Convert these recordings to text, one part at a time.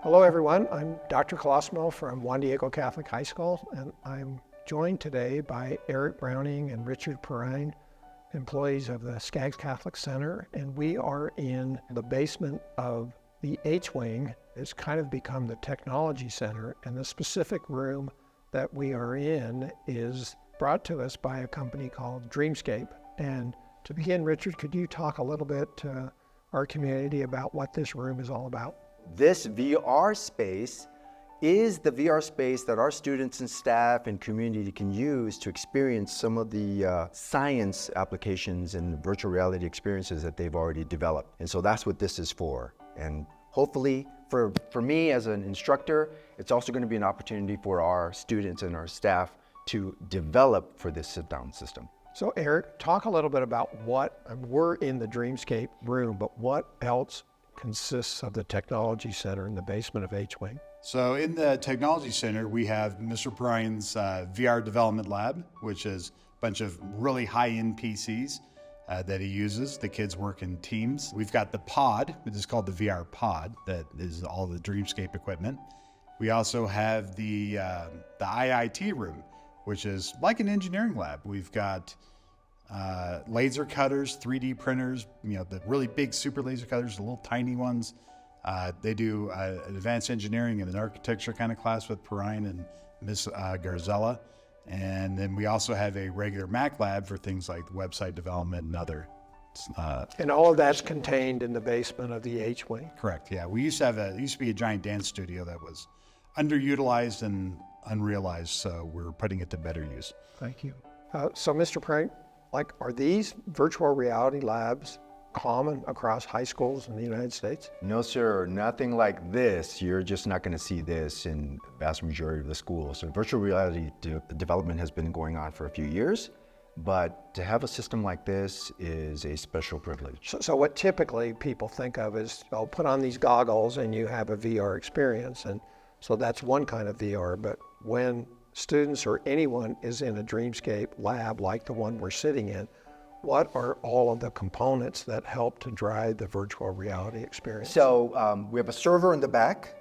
Hello everyone, I'm Dr. Colosimo from Juan Diego Catholic High School, and I'm joined today by Eric Browning and Richard Perrine, employees of the Skaggs Catholic Center, and we are in the basement of the H-Wing. It's kind of become the technology center, and the specific room that we are in is brought to us by a company called Dreamscape. And to begin, Richard, could you talk a little bit to our community about what this room is all about? This VR space is the VR space that our students and staff and community can use to experience some of the science applications and virtual reality experiences that they've already developed. And so that's what this is for. And hopefully for me as an instructor, it's also going to be an opportunity for our students and our staff to develop for this sit-down system. So Eric, talk a little bit about we're in the Dreamscape room, but what else consists of the Technology Center in the basement of H-Wing? So in the Technology Center, we have Mr. Perrine's VR Development Lab, which is a bunch of really high-end PCs that he uses. The kids work in teams. We've got the pod, which is called the VR Pod, that is all the Dreamscape equipment. We also have the IIT room, which is like an engineering lab. We've got laser cutters, 3D printers, the really big super laser cutters, the little tiny ones. They do an advanced engineering and an architecture kind of class with Perrine and Miss Garzella. And then we also have a regular Mac lab for things like website development and other. And all of that's contained in the basement of the H-Wing? Correct, yeah. We used to be a giant dance studio that was underutilized and unrealized, so we're putting it to better use. Thank you. So Mr. Perrine, are these virtual reality labs common across high schools in the United States? No, sir, nothing like this. You're just not going to see this in the vast majority of the schools. So virtual reality development has been going on for a few years, but to have a system like this is a special privilege. So what typically people think of is, put on these goggles and you have a VR experience. And so that's one kind of VR, but when students or anyone is in a Dreamscape lab like the one we're sitting in, what are all of the components that help to drive the virtual reality experience? So we have a server in the back,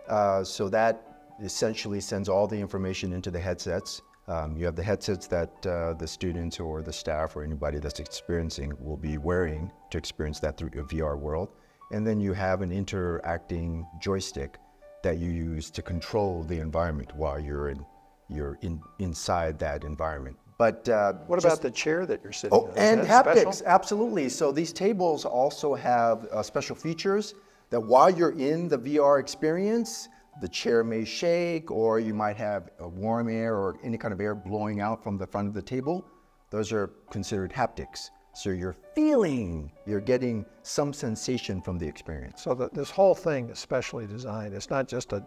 so that essentially sends all the information into the headsets. You have the headsets that the students or the staff or anybody that's experiencing will be wearing to experience that through a VR world. And then you have an interacting joystick that you use to control the environment while you're inside that environment. But what about the chair that you're sitting in? And haptics, absolutely. So these tables also have special features that while you're in the VR experience, the chair may shake, or you might have a warm air or any kind of air blowing out from the front of the table. Those are considered haptics. So you're getting some sensation from the experience. So this whole thing is specially designed. It's not just a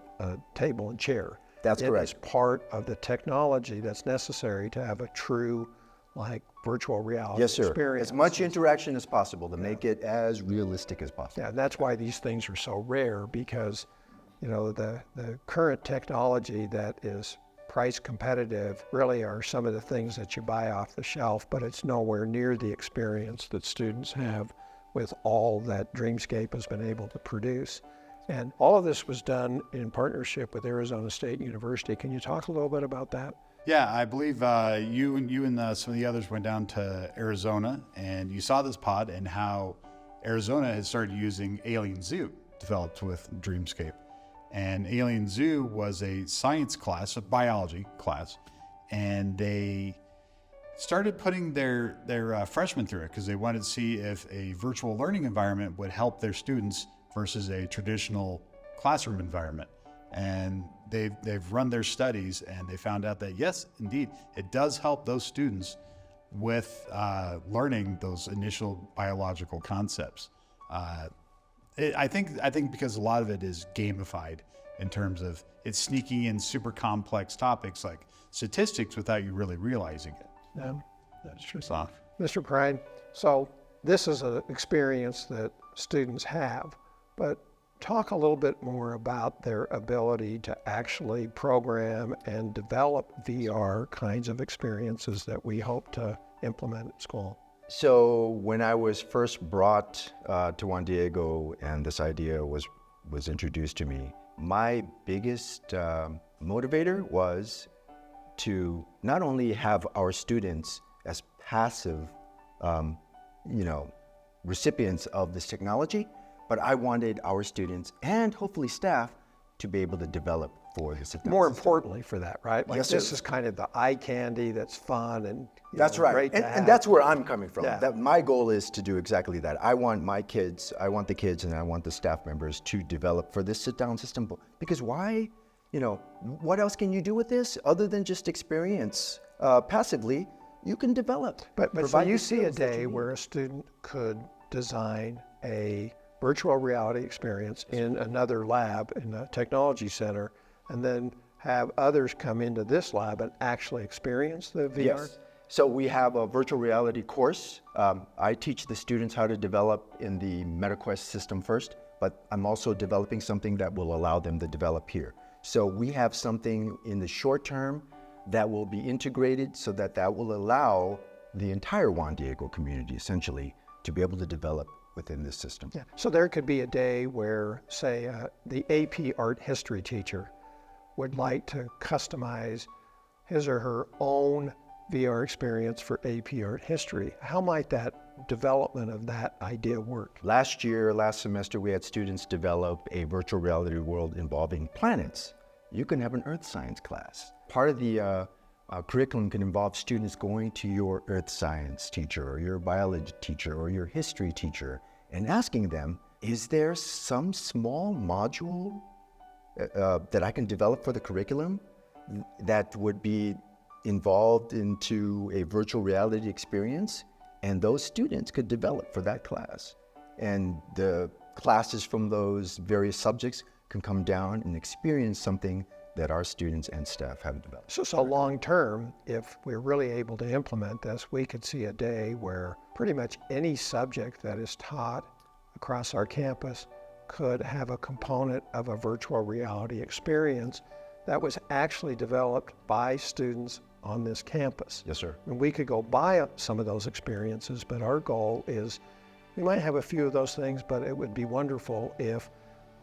table and chair. That's correct. It is part of the technology that's necessary to have a true, virtual reality experience. As much interaction as possible to make it as realistic as possible. Yeah, and that's why these things are so rare, because the current technology that is price competitive really are some of the things that you buy off the shelf, but it's nowhere near the experience that students have with all that Dreamscape has been able to produce. And all of this was done in partnership with Arizona State University. Can you talk a little bit about that? Yeah, I believe you and some of the others went down to Arizona, and you saw this pod and how Arizona has started using Alien Zoo, developed with Dreamscape. And Alien Zoo was a science class, a biology class, and they started putting their freshmen through it because they wanted to see if a virtual learning environment would help their students versus a traditional classroom environment. And they've run their studies, and they found out that yes, indeed, it does help those students with learning those initial biological concepts. I think because a lot of it is gamified in terms of it's sneaking in super complex topics like statistics without you really realizing it. Yeah, that's true. Mr. Perrine, so this is an experience that students have, but talk a little bit more about their ability to actually program and develop VR kinds of experiences that we hope to implement at school. So when I was first brought to Juan Diego and this idea was introduced to me, my biggest motivator was to not only have our students as passive, recipients of this technology, but I wanted our students and hopefully staff to be able to develop for this technology. More importantly for that, right? Like Yes, this sir. is kind of the eye candy that's fun and That's right. great to And have. that's where I'm coming from. Yeah. That my goal is to do exactly that. I want the kids and I want the staff members to develop for this sit-down system. Because why, what else can you do with this other than just experience passively? You can develop. But so provide you the see a skills that you day need. where a student could design a virtual reality experience in another lab in the technology center, and then have others come into this lab and actually experience the VR? Yes. So we have a virtual reality course. I teach the students how to develop in the MetaQuest system first, but I'm also developing something that will allow them to develop here. So we have something in the short term that will be integrated so that will allow the entire Juan Diego community essentially to be able to develop within this system. Yeah. So there could be a day where, say, the AP art history teacher would like to customize his or her own VR experience for AP art history. How might that development of that idea work? Last semester, we had students develop a virtual reality world involving planets. You can have an earth science class. Part of the curriculum can involve students going to your earth science teacher or your biology teacher or your history teacher and asking them, is there some small module that I can develop for the curriculum that would be involved into a virtual reality experience? And those students could develop for that class. And the classes from those various subjects can come down and experience something that our students and staff have developed. So long term, if we're really able to implement this, we could see a day where pretty much any subject that is taught across our campus could have a component of a virtual reality experience that was actually developed by students on this campus. Yes, sir. And we could go buy some of those experiences, but our goal is, we might have a few of those things, but it would be wonderful if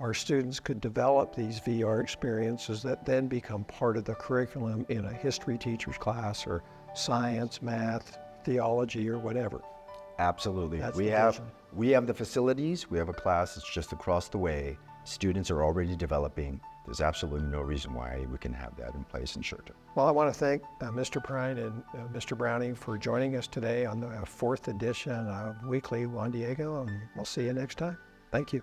our students could develop these VR experiences that then become part of the curriculum in a history teacher's class or science, math, theology, or whatever. Absolutely. That's We the have vision. the facilities. We have a class that's just across the way. Students are already developing. There's absolutely no reason why we can have that in place in short term. Well, I want to thank Mr. Perrine and Mr. Browning for joining us today on the 4th edition of Weekly Juan Diego, and we'll see you next time. Thank you.